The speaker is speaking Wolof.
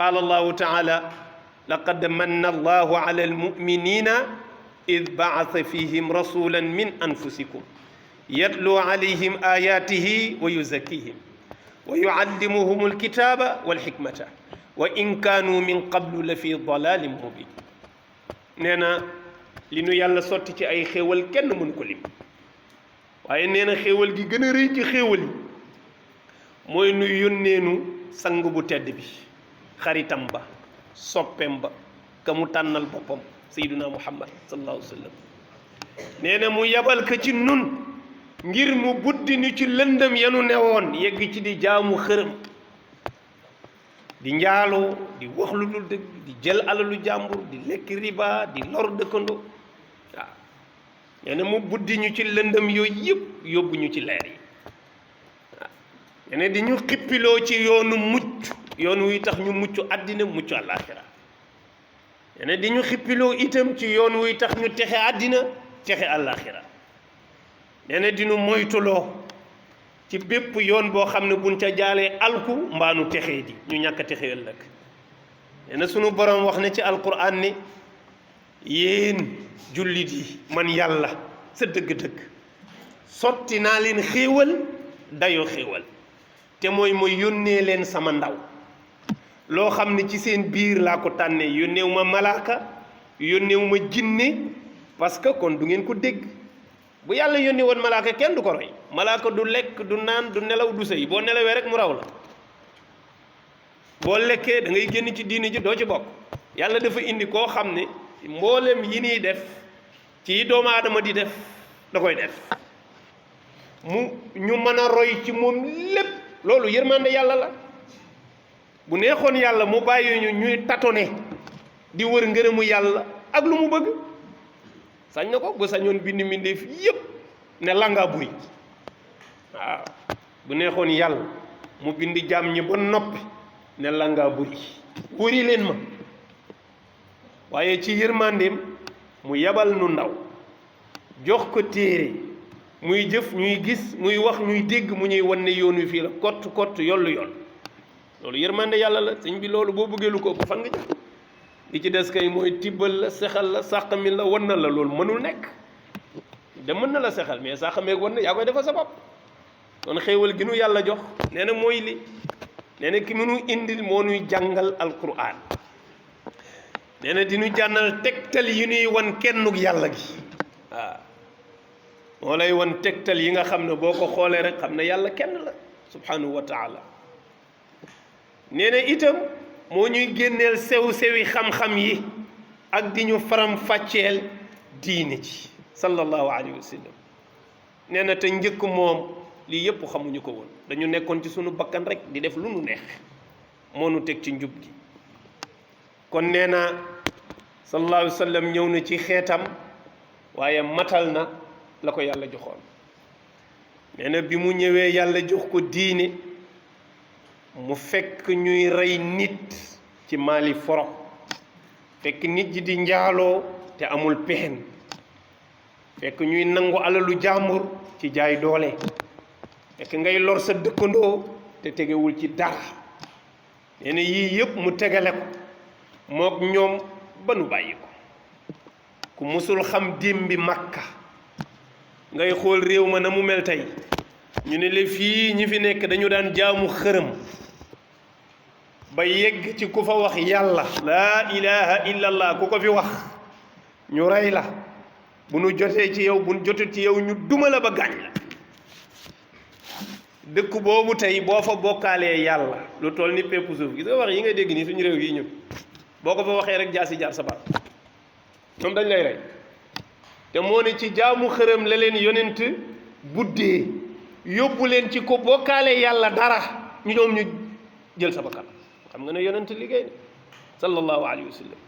qaala allahu taala laqad manna allahu ala almuminina id baasa fihim rasulan min anfusikum yatlu alayhim ayatihi wa yuzakkihim wa yuallimuhum alkitaba walhikmata wa in kaanu min qablu la fi dalalin mubin. nee na li nu yàlla sotti ci ay xéewal kenn mënu ko lim, waaye nee na xéewal gi gën a rëy ci xéewal yi mooy nu yónneenu sang bu tedd bi, xaritam ba, soppeem ba, ka mu tànnal boppam sayyiduna muhammad sallallahu alayhi wa sallam. nee na mu yabal ko ci nun ngir mu buddi ni ci lëndëm yanu newoon yegg ci di jaamu xërëm, di njaaloo, di wax lu dul dëgg, di jël alalu jàmbur, di lekk riba, di lor dëkkandoo. waaw nee na mu buddi ñu ci lëndëm yooyu yëpp yóbbu ñu ci leer yi. waaw nee na di ñu xippiloo ci yoonu mucc, yoon wuy tax ñu mucc àddina mucc àllaaxira. nee na di ñu xippiloo itam ci yoon wuy tax ñu texe àddina texe àllaaxira. nee na di ñu moytuloo ci bépp yoon boo xam ne buñ ca jaalee alku mbaanu texee di ñu ñàkk a texe ëllëg. nee na sunu borom wax na ci alquran ne yéen jullit yi man yàlla sa dëgg-dëgg sotti naa leen xéewal dayoo xéewal, te mooy yónnee leen sama ndaw loo xam ne ci seen biir laa ko tànnee. yónneewu ma malaaka, yónneewu ma jinne, parce que kon du ngeen ko dégg. bu yàlla yónni woon malaaka kenn du ko roy. malaaka du lekk, du naan, du nelaw, du sëy. boo nelawee rek mu raw la. boo lekkee da ngay génn ci diini ji doo ci bokk. yàlla dafa indi koo xam ne mboolem yi nii def ci doomu aadama di def da koy def, mu ñu mën a roy ci moom lépp. loolu yërmande yàlla la. bu neexoon yàlla mu bàyyi ñu ñuy tatone di wër ngërëmu yàlla ak lu mu bëgg. sañ na ko bu sañoon bind mbindeef yépp ne langa buri. waaw bu neexoon yàlla mu bind jaam ñi ba noppi ne langa buri, wëri leen ma. waaye ci yërmandeem mu yabal nu ndaw jox ko téere muy jëf ñuy gis, muy wax ñuy dégg, mu ñuy wan ne yoon wi fii la kott kott yollu yoon. loolu yërmande yàlla la sëñ bi. loolu boo bëggee lu ko ëpp fan nga jëm. li ci des kay mooy tibbal la, sexal la, sàqami la, wan na la. loolu mënul nekk. de mën na la sexal mais sàqameeg wan na yaa koy defal sa bopp. kon xéewal gi nu yàlla jox nee na mooy li. nee na ki mu nu indil moo nuy jàngal alquran. nee na di nu jànnal tegtal yi nuy wan kennug yàlla gi. waaw moo lay wan tegtal yi nga xam ne boo ko xoolee rek xam ne yàlla kenn la subhanahu wa taala. nee na itam moo ñuy génneel sew-sewi xam-xam yi ak di ñu faram fàcceel diine ci sallallahu alayhi wa sallam. nee na te njëkk moom lii yëpp xamuñu ko woon, dañu nekkoon ci sunu bakkan rek di def lu nu neex, moo nu teg ci njub gi. kon nee na sallallahu alayhi wa sallam ñëw na ci xeetam waaye matal na la ko yàlla joxoon. nee na bi mu ñëwee yàlla jox ko diine mu fekk ñuy rey nit ci maali foro, fekk nit ji di njaaloo te amul pexen, fekk ñuy nangu alalu jàmbur ci jaay doole, fekk ngay lor sa dëkkandoo te tegewul ci dara. nee na yii yëpp mu tegale ko mook ñoom ba nu bàyyi ko. ku musul xam démbi Makka ngay xool réew ma na mu mel tey, ñu ne la fii ñi fi nekk dañu daan jaamu xërëm ba yegg ci ku fa wax yàlla laa ilaha illallah ku ko fi wax ñu rey la. bu nu jotee ci yow bu nu jotee ci yow ñu duma la ba gaañ la. dëkk boobu tey boo fa bokkaalee yàlla lu toll ni pépp suuf gis nga wax yi nga dégg nii suñu réew yi ñun boo ko fa waxee rek jaasi jaar sa baat ñoom dañ lay rey. te moo ne ci jaamu xërëm la leen yonent buddee yóbbu leen ci ko bokkaale yàlla dara ñoom ñu jël sa bakkan. xam nga ne yonent liggéey sallallahu alayhi wa sallam.